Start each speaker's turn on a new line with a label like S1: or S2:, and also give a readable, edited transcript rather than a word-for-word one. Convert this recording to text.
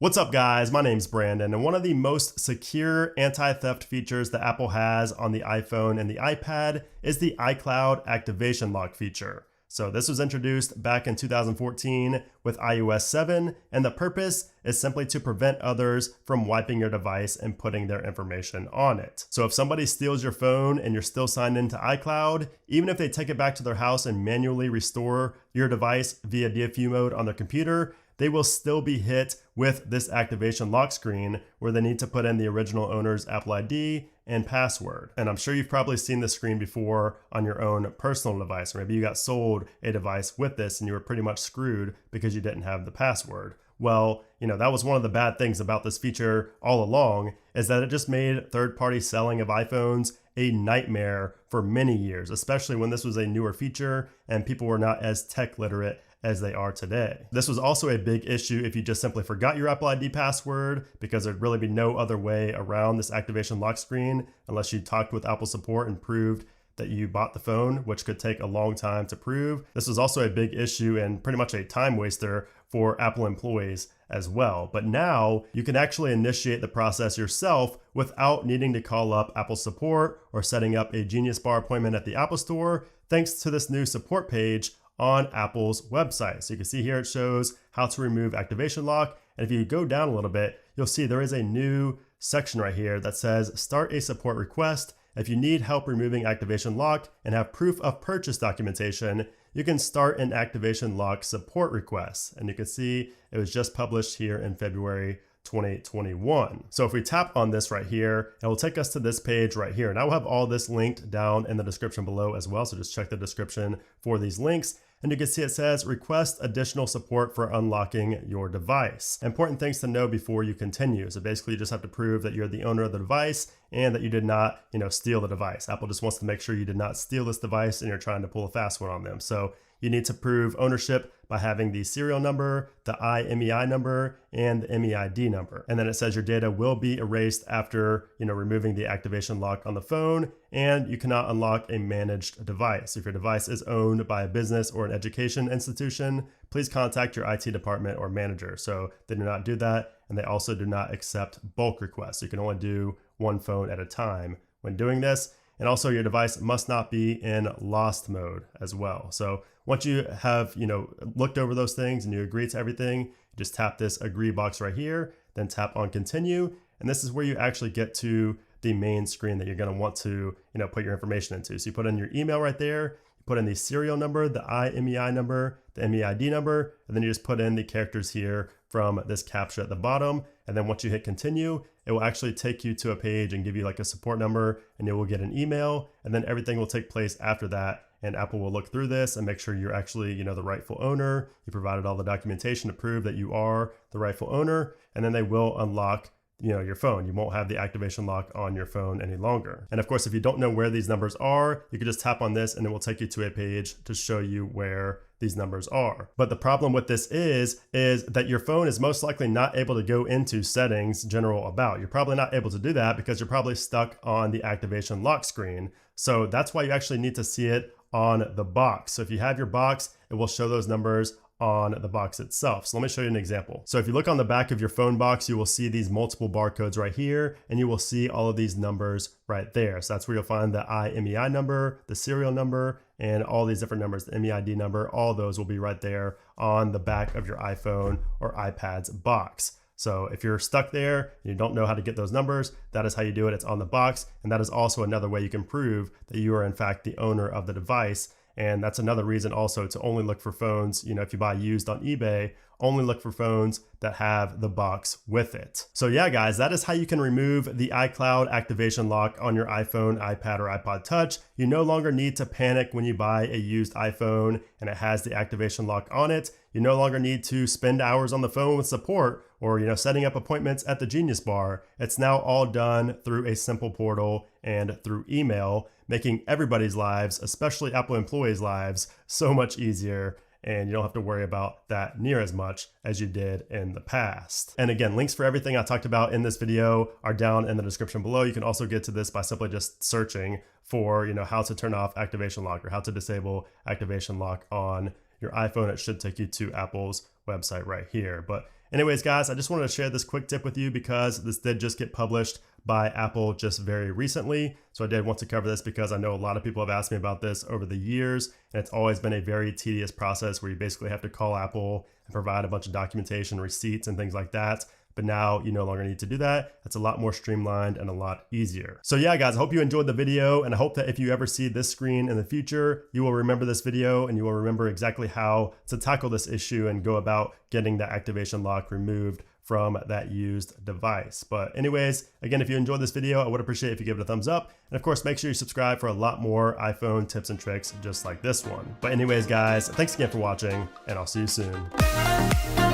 S1: What's up guys, my name's Brandon, and one of the most secure anti-theft features that Apple has on the iPhone and the iPad is the iCloud activation lock feature. So this was introduced back in 2014 with iOS 7, and the purpose is simply to prevent others from wiping your device and putting their information on it. So if somebody steals your phone and you're still signed into iCloud, even if they take it back to their house and manually restore your device via DFU mode on their computer, they will still be hit with this activation lock screen where they need to put in the original owner's Apple ID and password. And I'm sure you've probably seen this screen before on your own personal device, or maybe you got sold a device with this and you were pretty much screwed because you didn't have the password. Well, that was one of the bad things about this feature all along, is that it just made third-party selling of iPhones a nightmare for many years, especially when this was a newer feature and people were not as tech literate as they are today. This was also a big issue if you just simply forgot your Apple ID password, because there'd really be no other way around this activation lock screen unless you talked with Apple support and proved that you bought the phone, which could take a long time to prove. This was also a big issue and pretty much a time waster for Apple employees as well. But now you can actually initiate the process yourself without needing to call up Apple support or setting up a Genius Bar appointment at the Apple Store, thanks to this new support page on Apple's website. So you can see here it shows how to remove activation lock. And if you go down a little bit, you'll see there is a new section right here that says start a support request. If you need help removing activation lock and have proof of purchase documentation, you can start an activation lock support request. And you can see it was just published here in February 2021. So if we tap on this right here, it will take us to this page right here. And I will have all this linked down in the description below as well. So just check the description for these links. And you can see it says request additional support for unlocking your device. Important things to know before you continue. So basically you just have to prove that you're the owner of the device and that you did not, steal the device. Apple just wants to make sure you did not steal this device and you're trying to pull a fast one on them. So you need to prove ownership by having the serial number, the IMEI number, and the MEID number. And then it says your data will be erased after, removing the activation lock on the phone, and you cannot unlock a managed device. If your device is owned by a business or an education institution, please contact your IT department or manager. So they do not do that, and they also do not accept bulk requests. You can only do one phone at a time when doing this. And also your device must not be in lost mode as well. So once you have, looked over those things and you agree to everything, you just tap this agree box right here, then tap on continue. And this is where you actually get to the main screen that you're going to want to, put your information into. So you put in your email right there, you put in the serial number, the IMEI number, the MEID number, and then you just put in the characters here from this captcha at the bottom. And then once you hit continue, it will actually take you to a page and give you like a support number, and you will get an email, and then everything will take place after that. And Apple will look through this and make sure you're actually, the rightful owner. You provided all the documentation to prove that you are the rightful owner, and then they will unlock your phone. You won't have the activation lock on your phone any longer. And of course, if you don't know where these numbers are, you can just tap on this and it will take you to a page to show you where these numbers are. But the problem with this is that your phone is most likely not able to go into settings, general about. You're probably not able to do that because you're probably stuck on the activation lock screen. So that's why you actually need to see it on the box. So if you have your box, it will show those numbers on the box itself. So let me show you an example. So if you look on the back of your phone box, you will see these multiple barcodes right here, and you will see all of these numbers right there. So that's where you'll find the IMEI number, the serial number, and all these different numbers, the MEID number, all those will be right there on the back of your iPhone or iPad's box. So if you're stuck there and you don't know how to get those numbers, that is how you do it. It's on the box. And that is also another way you can prove that you are in fact the owner of the device. And that's another reason also to only look for phones, if you buy used on eBay, only look for phones that have the box with it. So yeah, guys, that is how you can remove the iCloud activation lock on your iPhone, iPad, or iPod Touch. You no longer need to panic when you buy a used iPhone and it has the activation lock on it. You no longer need to spend hours on the phone with support or, setting up appointments at the Genius Bar. It's now all done through a simple portal and through email, making everybody's lives, especially Apple employees' lives, so much easier. And you don't have to worry about that near as much as you did in the past. And again, links for everything I talked about in this video are down in the description below. You can also get to this by simply just searching for, how to turn off activation lock or how to disable activation lock on your iPhone. It should take you to Apple's website right here. But Anyways, guys, I just wanted to share this quick tip with you because this did just get published by Apple just very recently. So I did want to cover this because I know a lot of people have asked me about this over the years, and it's always been a very tedious process where you basically have to call Apple and provide a bunch of documentation, receipts, and things like that. But now you no longer need to do that. It's a lot more streamlined and a lot easier. So yeah, guys, I hope you enjoyed the video, and I hope that if you ever see this screen in the future, you will remember this video and you will remember exactly how to tackle this issue and go about getting that activation lock removed from that used device. But anyways, again, if you enjoyed this video, I would appreciate if you give it a thumbs up. And of course, make sure you subscribe for a lot more iPhone tips and tricks just like this one. But anyways, guys, thanks again for watching, and I'll see you soon.